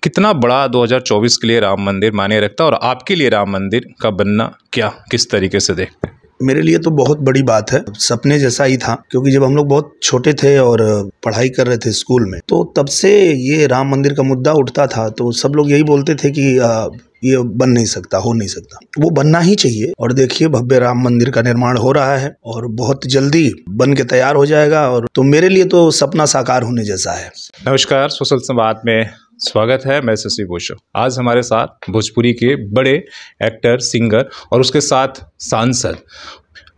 कितना बड़ा 2024 के लिए राम मंदिर मायने रखता है और आपके लिए राम मंदिर का बनना क्या किस तरीके से देखते हैं? मेरे लिए तो बहुत बड़ी बात है, सपने जैसा ही था। क्योंकि जब हम लोग बहुत छोटे थे और पढ़ाई कर रहे थे स्कूल में, तो तब से ये राम मंदिर का मुद्दा उठता था। तो सब लोग यही बोलते थे कि ये बन नहीं सकता, हो नहीं सकता। वो बनना ही चाहिए। और देखिए, भव्य राम मंदिर का निर्माण हो रहा है और बहुत जल्दी बन के तैयार हो जाएगा। और तो मेरे लिए तो सपना साकार होने जैसा है। नमस्कार, सोशल संवाद में स्वागत है। मैं शशि भूषण। आज हमारे साथ भोजपुरी के बड़े एक्टर, सिंगर और उसके साथ सांसद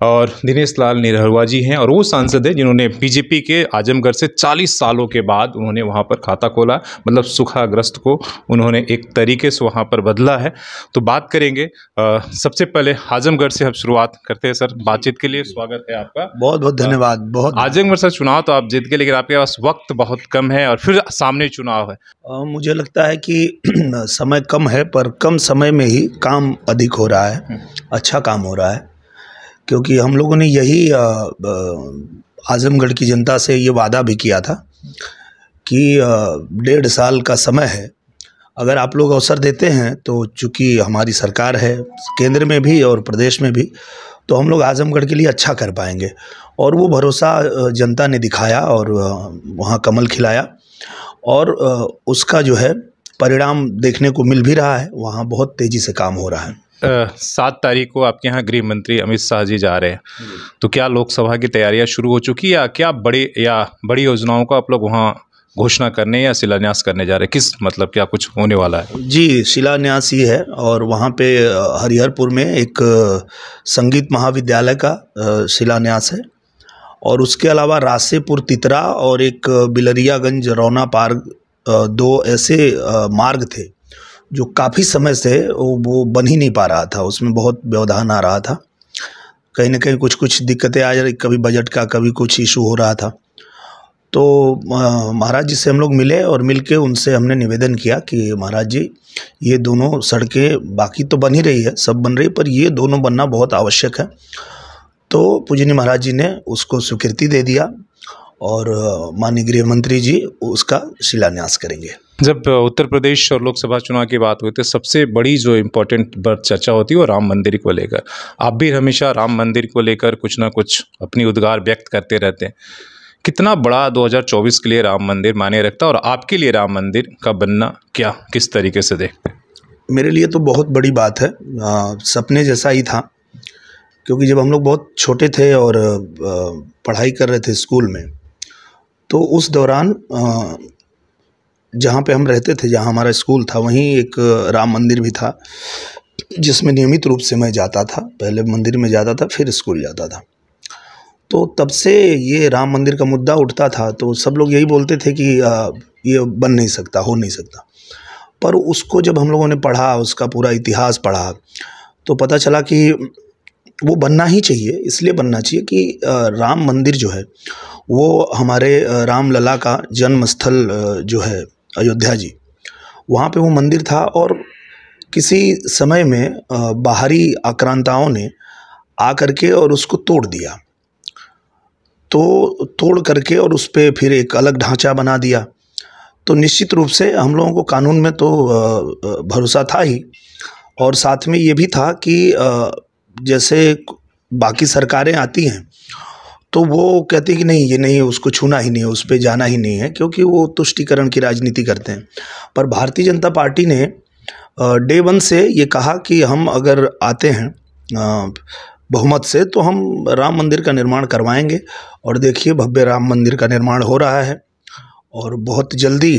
और दिनेश लाल निरहुआ जी हैं। और वो सांसद हैं जिन्होंने बीजेपी के आजमगढ़ से 40 सालों के बाद उन्होंने वहाँ पर खाता खोला, मतलब सूखाग्रस्त को उन्होंने एक तरीके से वहाँ पर बदला है। तो बात करेंगे। सबसे पहले आजमगढ़ से हम शुरुआत करते हैं। सर, बातचीत के लिए स्वागत है आपका। बहुत बहुत धन्यवाद। बहुत आजमगढ़ से चुनाव तो आप जीत गए, लेकिन आपके पास वक्त बहुत कम है और फिर सामने चुनाव है। मुझे लगता है कि समय कम है, पर कम समय में ही काम अधिक हो रहा है, अच्छा काम हो रहा है। क्योंकि हम लोगों ने यही आजमगढ़ की जनता से ये वादा भी किया था कि 1.5 साल का समय है, अगर आप लोग अवसर देते हैं तो चूँकि हमारी सरकार है केंद्र में भी और प्रदेश में भी, तो हम लोग आजमगढ़ के लिए अच्छा कर पाएंगे। और वो भरोसा जनता ने दिखाया और वहाँ कमल खिलाया और उसका जो है परिणाम देखने को मिल भी रहा है। वहाँ बहुत तेज़ी से काम हो रहा है। 7 तारीख को आपके यहाँ गृह मंत्री अमित शाह जी जा रहे हैं, तो क्या लोकसभा की तैयारियां शुरू हो चुकी या क्या बड़ी योजनाओं का आप लोग वहाँ घोषणा करने या शिलान्यास करने जा रहे हैं? किस मतलब क्या कुछ होने वाला है? जी, शिलान्यास ही है। और वहाँ पे हरिहरपुर में एक संगीत महाविद्यालय का शिलान्यास है। और उसके अलावा रासेपुर तितरा और एक बिलरियागंज रौना पार्क, 2 ऐसे मार्ग थे जो काफ़ी समय से वो बन ही नहीं पा रहा था। उसमें बहुत व्यवधान आ रहा था, कहीं ना कहीं कुछ दिक्कतें आ रही, कभी बजट का, कभी कुछ इशू हो रहा था। तो महाराज जी से हम लोग मिले और मिलके उनसे हमने निवेदन किया कि महाराज जी, ये दोनों सड़कें बाकी तो बन ही रही है, सब बन रही है, पर ये दोनों बनना बहुत आवश्यक है। तो पूजनीय महाराज जी ने उसको स्वीकृति दे दिया और माननीय गृह मंत्री जी उसका शिलान्यास करेंगे। जब उत्तर प्रदेश और लोकसभा चुनाव की बात होती है, सबसे बड़ी जो इम्पोर्टेंट चर्चा होती है वो राम मंदिर को लेकर। आप भी हमेशा राम मंदिर को लेकर कुछ ना कुछ अपनी उद्गार व्यक्त करते रहते हैं। कितना बड़ा 2024 के लिए राम मंदिर मायने रखता है और आपके लिए राम मंदिर का बनना क्या किस तरीके से देखते हैं? मेरे लिए तो बहुत बड़ी बात है, सपने जैसा ही था। क्योंकि जब हम लोग बहुत छोटे थे और पढ़ाई कर रहे थे स्कूल में, तो उस दौरान जहाँ पे हम रहते थे, जहाँ हमारा स्कूल था, वहीं एक राम मंदिर भी था जिसमें नियमित रूप से मैं जाता था। पहले मंदिर में जाता था, फिर स्कूल जाता था। तो तब से ये राम मंदिर का मुद्दा उठता था। तो सब लोग यही बोलते थे कि ये बन नहीं सकता, हो नहीं सकता। पर उसको जब हम लोगों ने पढ़ा, उसका पूरा इतिहास पढ़ा, तो पता चला कि वो बनना ही चाहिए। इसलिए बनना चाहिए कि राम मंदिर जो है वो हमारे राम लला का जन्म स्थल जो है अयोध्या जी, वहाँ पे वो मंदिर था। और किसी समय में बाहरी आक्रांताओं ने आकर के और उसको तोड़ दिया। तो तोड़ करके और उस पे फिर एक अलग ढांचा बना दिया। तो निश्चित रूप से हम लोगों को कानून में तो भरोसा था ही, और साथ में ये भी था कि जैसे बाकी सरकारें आती हैं तो वो कहती है कि नहीं, ये नहीं, उसको छूना ही नहीं है, उस पे जाना ही नहीं है, क्योंकि वो तुष्टीकरण की राजनीति करते हैं। पर भारतीय जनता पार्टी ने डे 1 से ये कहा कि हम अगर आते हैं बहुमत से, तो हम राम मंदिर का निर्माण करवाएंगे। और देखिए, भव्य राम मंदिर का निर्माण हो रहा है और बहुत जल्दी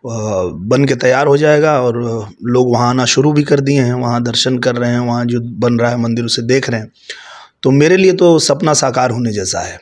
बन के तैयार हो जाएगा। और लोग वहाँ आना शुरू भी कर दिए हैं, वहाँ दर्शन कर रहे हैं, वहाँ जो बन रहा है मंदिर उसे देख रहे हैं। तो मेरे लिए तो सपना साकार होने जैसा है।